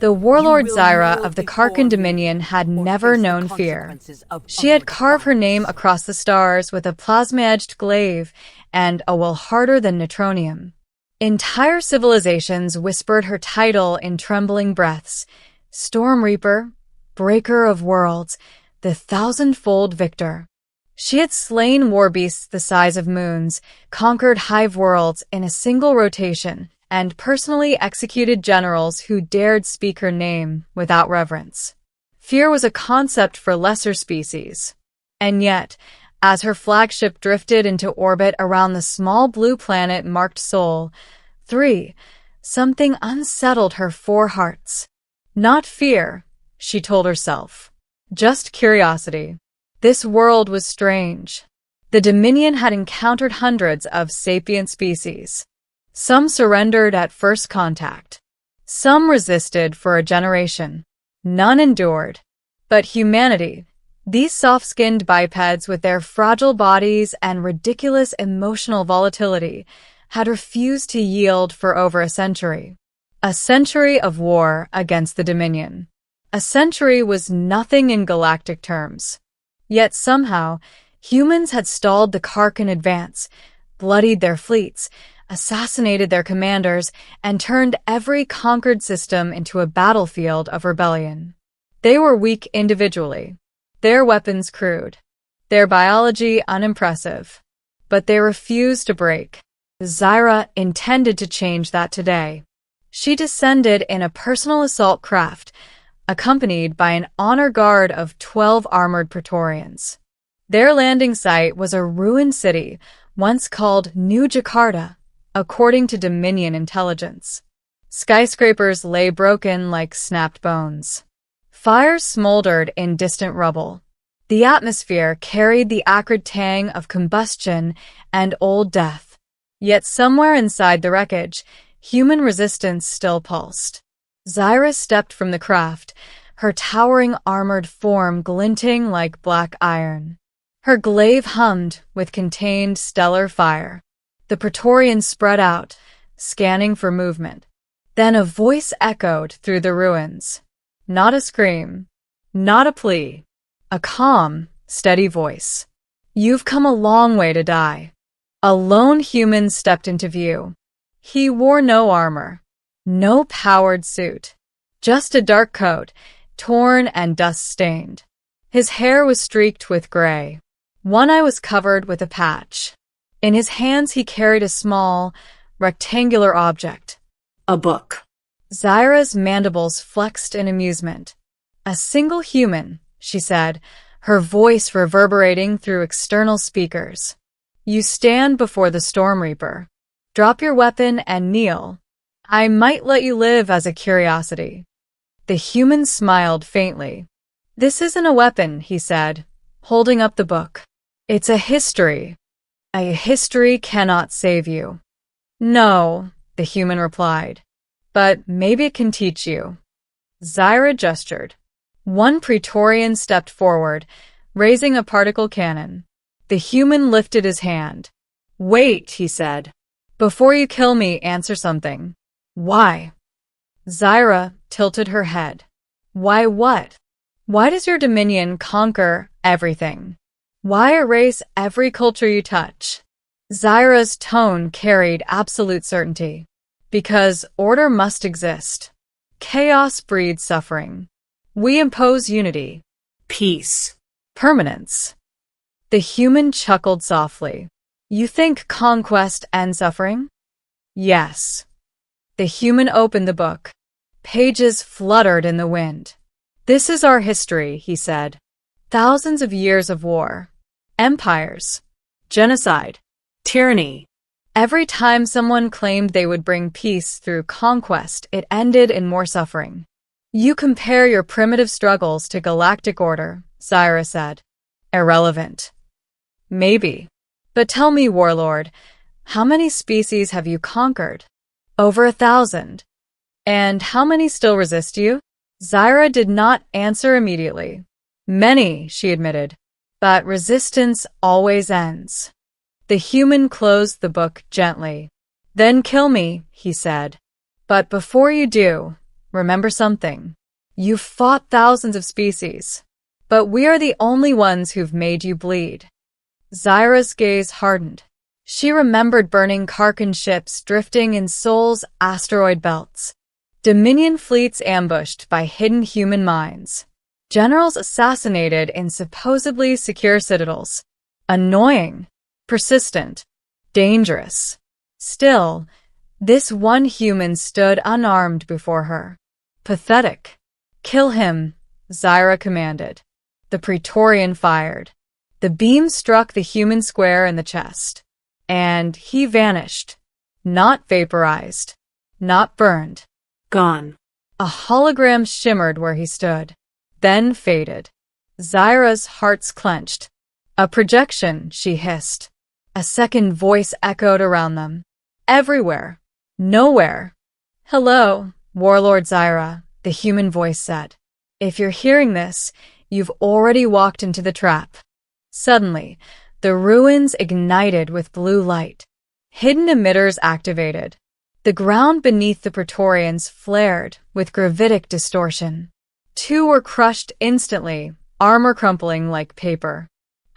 The warlord Zyra of the Karkan Dominion had never known fear. She had carved her name across the stars with a plasma-edged glaive and a will harder than neutronium. Entire civilizations whispered her title in trembling breaths: Storm Reaper, Breaker of Worlds, the thousand-fold victor. She had slain war beasts the size of moons, conquered hive worlds in a single rotation, and personally executed generals who dared speak her name without reverence. Fear was a concept for lesser species. And yet, as her flagship drifted into orbit around the small blue planet marked Sol 3, something unsettled her four hearts. Not fear, she told herself. Just curiosity. This world was strange. The Dominion had encountered hundreds of sapient species. Some surrendered at first contact. Some resisted for a generation. None endured. But humanity, these soft-skinned bipeds with their fragile bodies and ridiculous emotional volatility, had refused to yield for over a century. A century of war against the Dominion. A century was nothing in galactic terms. Yet somehow, humans had stalled the Karkan advance, bloodied their fleets, assassinated their commanders, and turned every conquered system into a battlefield of rebellion. They were weak individually, their weapons crude, their biology unimpressive, but they refused to break. Zyra intended to change that today. She descended in a personal assault craft, accompanied by an honor guard of 12 armored Praetorians. Their landing site was a ruined city, once called New Jakarta, according to Dominion intelligence. Skyscrapers lay broken like snapped bones. Fires smoldered in distant rubble. The atmosphere carried the acrid tang of combustion and old death. Yet somewhere inside the wreckage, human resistance still pulsed. Zyra stepped from the craft, her towering armored form glinting like black iron. Her glaive hummed with contained stellar fire. The Praetorians spread out, scanning for movement. Then a voice echoed through the ruins. Not a scream, not a plea. A calm, steady voice. You've come a long way to die. A lone human stepped into view. He wore no armor, no powered suit. Just a dark coat, torn and dust-stained. His hair was streaked with gray. One eye was covered with a patch. In his hands he carried a small, rectangular object. A book. Zyra's mandibles flexed in amusement. A single human, she said, her voice reverberating through external speakers. You stand before the Storm Reaper. Drop your weapon and kneel. I might let you live as a curiosity. The human smiled faintly. This isn't a weapon, he said, holding up the book. It's a history. A history cannot save you. No, the human replied, but maybe it can teach you. Zyra gestured. One Praetorian stepped forward, raising a particle cannon. The human lifted his hand. Wait, he said. Before you kill me, answer something. Why? Zyra tilted her head. Why what? Why does your dominion conquer everything? Why erase every culture you touch? Zyra's tone carried absolute certainty. Because order must exist. Chaos breeds suffering. We impose unity. Peace. Permanence. The human chuckled softly. You think conquest and suffering? Yes. The human opened the book. Pages fluttered in the wind. This is our history, he said. Thousands of years of war. Empires. Genocide. Tyranny. Every time someone claimed they would bring peace through conquest, it ended in more suffering. You compare your primitive struggles to galactic order, Zyra said. Irrelevant. Maybe. But tell me, warlord, how many species have you conquered? Over 1,000. And how many still resist you? Zyra did not answer immediately. Many, she admitted. But resistance always ends. The human closed the book gently. Then kill me, he said. But before you do, remember something. You've fought thousands of species, but we are the only ones who've made you bleed. Zyra's gaze hardened. She remembered burning Karkan ships drifting in Sol's asteroid belts. Dominion fleets ambushed by hidden human mines. Generals assassinated in supposedly secure citadels. Annoying, persistent, dangerous. Still, this one human stood unarmed before her. Pathetic. Kill him, Zyra commanded. The Praetorian fired. The beam struck the human square in the chest. And he vanished. Not vaporized. Not burned. Gone. A hologram shimmered where he stood, then faded. Zyra's hearts clenched. A projection, she hissed. A second voice echoed around them. Everywhere. Nowhere. Hello, Warlord Zyra, the human voice said. If you're hearing this, you've already walked into the trap. Suddenly, the ruins ignited with blue light. Hidden emitters activated. The ground beneath the Praetorians flared with gravitic distortion. Two were crushed instantly, armor crumpling like paper.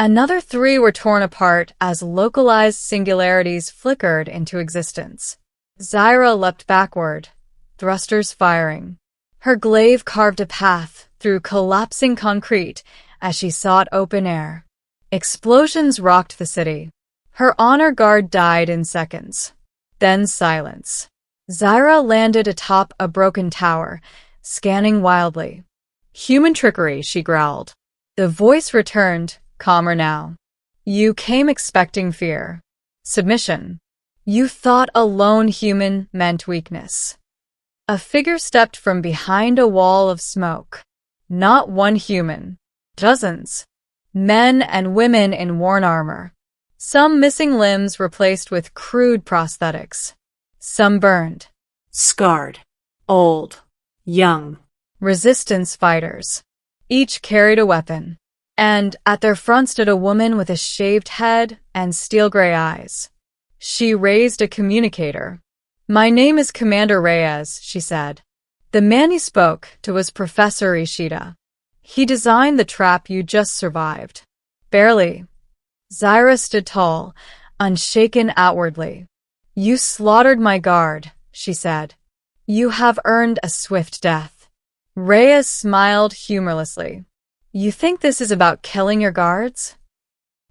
Another three were torn apart as localized singularities flickered into existence. Zyra leapt backward, thrusters firing. Her glaive carved a path through collapsing concrete as she sought open air. Explosions rocked the city. Her honor guard died in seconds. Then silence. Zyra landed atop a broken tower, scanning wildly. Human trickery, she growled. The voice returned, calmer now. You came expecting fear. Submission. You thought a lone human meant weakness. A figure stepped from behind a wall of smoke. Not one human. Dozens. Men and women in worn armor. Some missing limbs replaced with crude prosthetics. Some burned. Scarred. Old. Young. Resistance fighters. Each carried a weapon. And at their front stood a woman with a shaved head and steel-gray eyes. She raised a communicator. My name is Commander Reyes, she said. The man you spoke to was Professor Ishida. He designed the trap you just survived. Barely. Zyra stood tall, unshaken outwardly. You slaughtered my guard, she said. You have earned a swift death. Reyes smiled humorlessly. You think this is about killing your guards?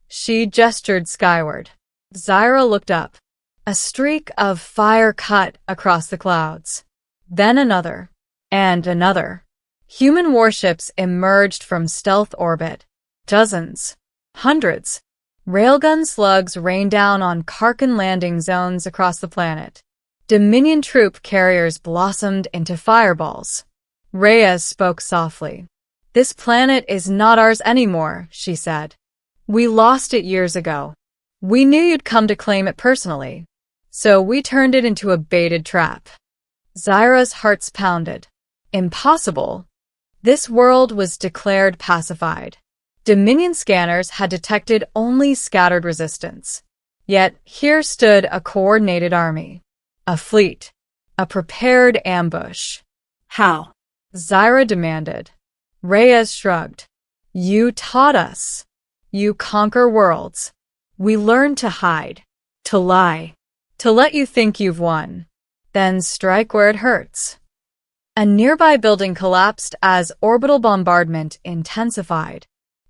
She gestured skyward. Zyra looked up. A streak of fire cut across the clouds. Then another. And another. Human warships emerged from stealth orbit. Dozens. Hundreds. Railgun slugs rained down on Karkan landing zones across the planet. Dominion troop carriers blossomed into fireballs. Reyes spoke softly. This planet is not ours anymore, she said. We lost it years ago. We knew you'd come to claim it personally. So we turned it into a baited trap. Zyra's hearts pounded. Impossible. This world was declared pacified. Dominion scanners had detected only scattered resistance. Yet here stood a coordinated army. A fleet. A prepared ambush. How? Zyra demanded. Reyes shrugged. You taught us. You conquer worlds. We learned to hide. To lie. To let you think you've won. Then strike where it hurts. A nearby building collapsed as orbital bombardment intensified.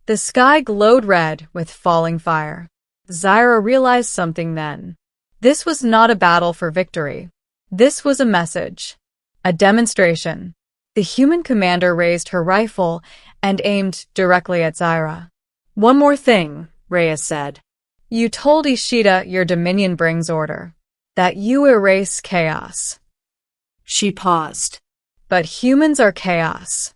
The sky glowed red with falling fire. Zyra realized something then. This was not a battle for victory. This was a message. A demonstration. The human commander raised her rifle and aimed directly at Zyra. One more thing, Reyes said. You told Ishida your Dominion brings order. That you erase chaos. She paused. But humans are chaos.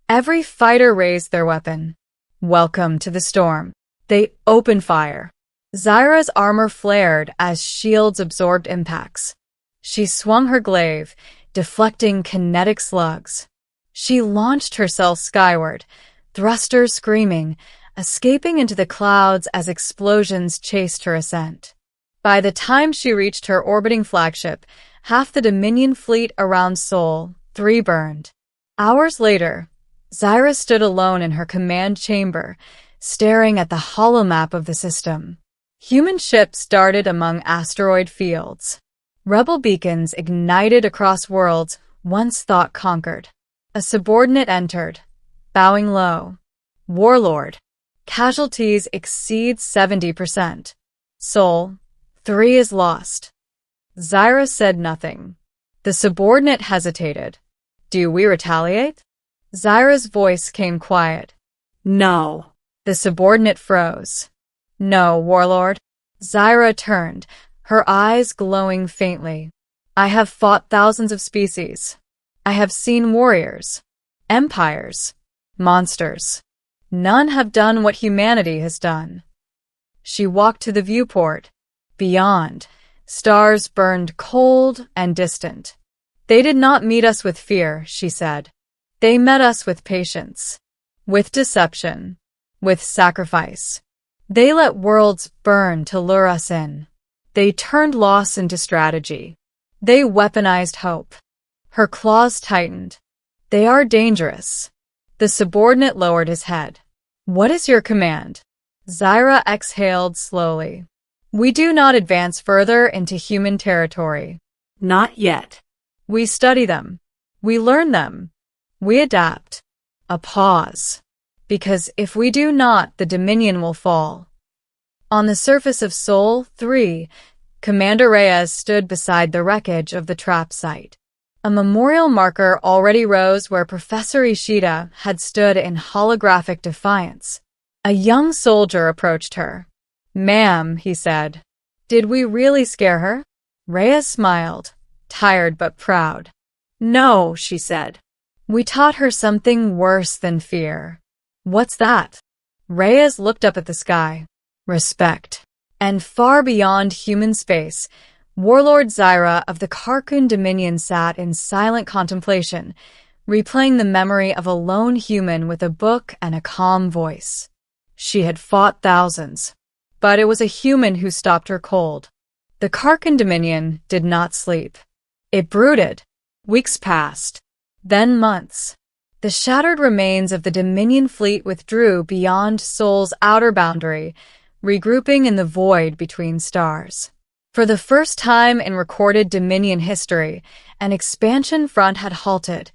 Every fighter raised their weapon. Welcome to the storm. They opened fire. Zyra's armor flared as shields absorbed impacts. She swung her glaive, deflecting kinetic slugs. She launched herself skyward, thrusters screaming, escaping into the clouds as explosions chased her ascent. By the time she reached her orbiting flagship, half the Dominion fleet around Sol 3 burned. Hours later, Zyra stood alone in her command chamber, staring at the holomap of the system. Human ships darted among asteroid fields. Rebel beacons ignited across worlds once thought conquered. A subordinate entered, bowing low. Warlord. Casualties exceed 70%. Sol, 3 is lost. Zyra said nothing. The subordinate hesitated. Do we retaliate? Zyra's voice came quiet. No. The subordinate froze. No, Warlord. Zyra turned, her eyes glowing faintly. I have fought thousands of species. I have seen warriors, empires, monsters. None have done what humanity has done. She walked to the viewport. Beyond, stars burned cold and distant. They did not meet us with fear, she said. They met us with patience, with deception, with sacrifice. They let worlds burn to lure us in. They turned loss into strategy. They weaponized hope. Her claws tightened. They are dangerous. The subordinate lowered his head. What is your command? Zyra exhaled slowly. We do not advance further into human territory. Not yet. We study them. We learn them. We adapt. A pause. Because if we do not, the Dominion will fall. On the surface of Sol 3, Commander Reyes stood beside the wreckage of the trap site. A memorial marker already rose where Professor Ishida had stood in holographic defiance. A young soldier approached her. Ma'am, he said. Did we really scare her? Reyes smiled, tired but proud. No, she said. We taught her something worse than fear. What's that? Reyes looked up at the sky. Respect. And far beyond human space, Warlord Zyra of the Karkun Dominion sat in silent contemplation, replaying the memory of a lone human with a book and a calm voice. She had fought thousands, but it was a human who stopped her cold. The Karkun Dominion did not sleep. It brooded. Weeks passed, then months. The shattered remains of the Dominion fleet withdrew beyond Sol's outer boundary, regrouping in the void between stars. For the first time in recorded Dominion history, an expansion front had halted,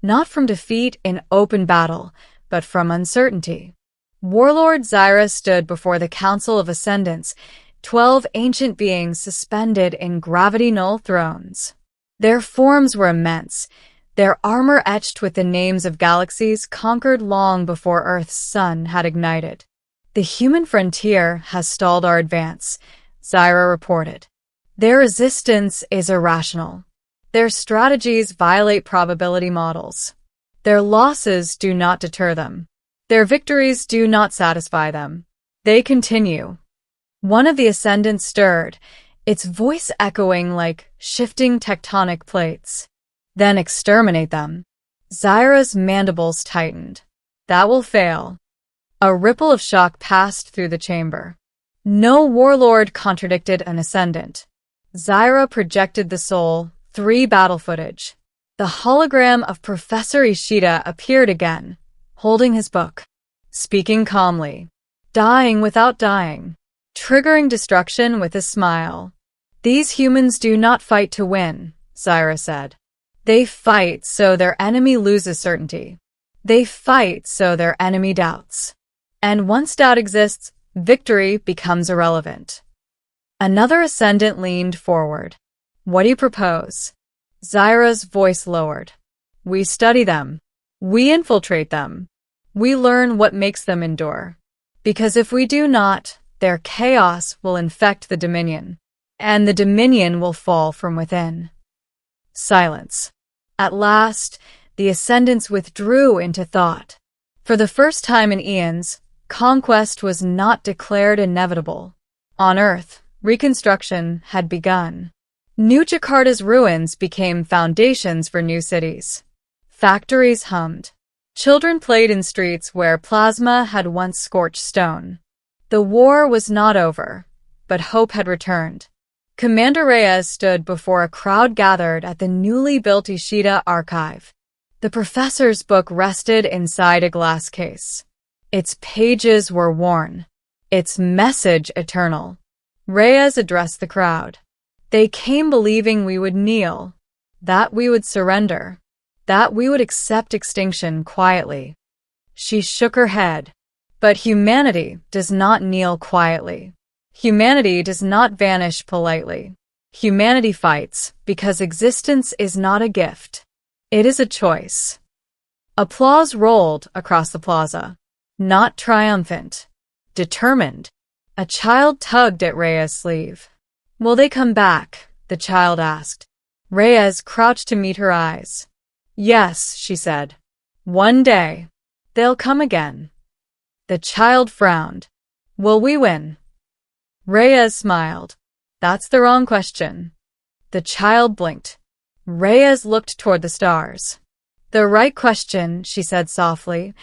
not from defeat in open battle, but from uncertainty. Warlord Zyra stood before the Council of Ascendants, 12 ancient beings suspended in gravity-null thrones. Their forms were immense, their armor etched with the names of galaxies conquered long before Earth's sun had ignited. The human frontier has stalled our advance, Zyra reported. Their resistance is irrational. Their strategies violate probability models. Their losses do not deter them. Their victories do not satisfy them. They continue. One of the ascendants stirred, its voice echoing like shifting tectonic plates. Then exterminate them. Zyra's mandibles tightened. That will fail. A ripple of shock passed through the chamber. No warlord contradicted an ascendant. Zyra projected the Sol 3 battle footage. The hologram of Professor Ishida appeared again, holding his book, speaking calmly, dying without dying, triggering destruction with a smile. These humans do not fight to win, Zyra said. They fight so their enemy loses certainty. They fight so their enemy doubts. And once doubt exists, victory becomes irrelevant. Another ascendant leaned forward. What do you propose? Zyra's voice lowered. We study them. We infiltrate them. We learn what makes them endure. Because if we do not, their chaos will infect the Dominion, and the Dominion will fall from within. Silence. At last, the ascendants withdrew into thought. For the first time in eons, conquest was not declared inevitable. On Earth, reconstruction had begun. New Jakarta's ruins became foundations for new cities. Factories hummed. Children played in streets where plasma had once scorched stone. The war was not over, but hope had returned. Commander Reyes stood before a crowd gathered at the newly built Ishida archive. The professor's book rested inside a glass case. Its pages were worn, its message eternal. Reyes addressed the crowd. They came believing we would kneel, that we would surrender, that we would accept extinction quietly. She shook her head. But humanity does not kneel quietly. Humanity does not vanish politely. Humanity fights because existence is not a gift. It is a choice. Applause rolled across the plaza. Not triumphant. Determined. A child tugged at Reyes' sleeve. "Will they come back?" the child asked. Reyes crouched to meet her eyes. "Yes," she said. "One day. They'll come again." The child frowned. "Will we win?" Reyes smiled. "That's the wrong question." The child blinked. Reyes looked toward the stars. "The right question," she said softly,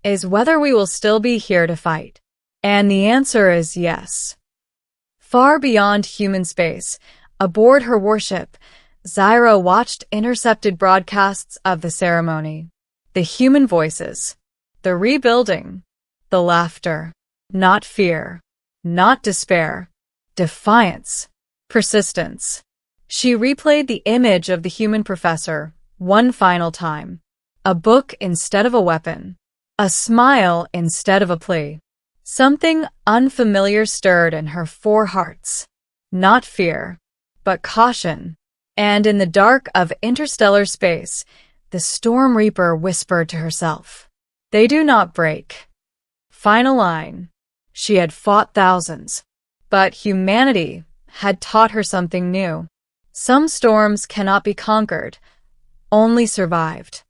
"is whether we will still be here to fight. And the answer is yes." Far beyond human space, aboard her warship, Zyra watched intercepted broadcasts of the ceremony. The human voices. The rebuilding. The laughter. Not fear. Not despair. Defiance. Persistence. She replayed the image of the human professor one final time. A book instead of a weapon. A smile instead of a plea. Something unfamiliar stirred in her four hearts. Not fear, but caution. And in the dark of interstellar space, the Storm Reaper whispered to herself, "They do not break." Final line. She had fought thousands, but humanity had taught her something new. Some storms cannot be conquered, only survived.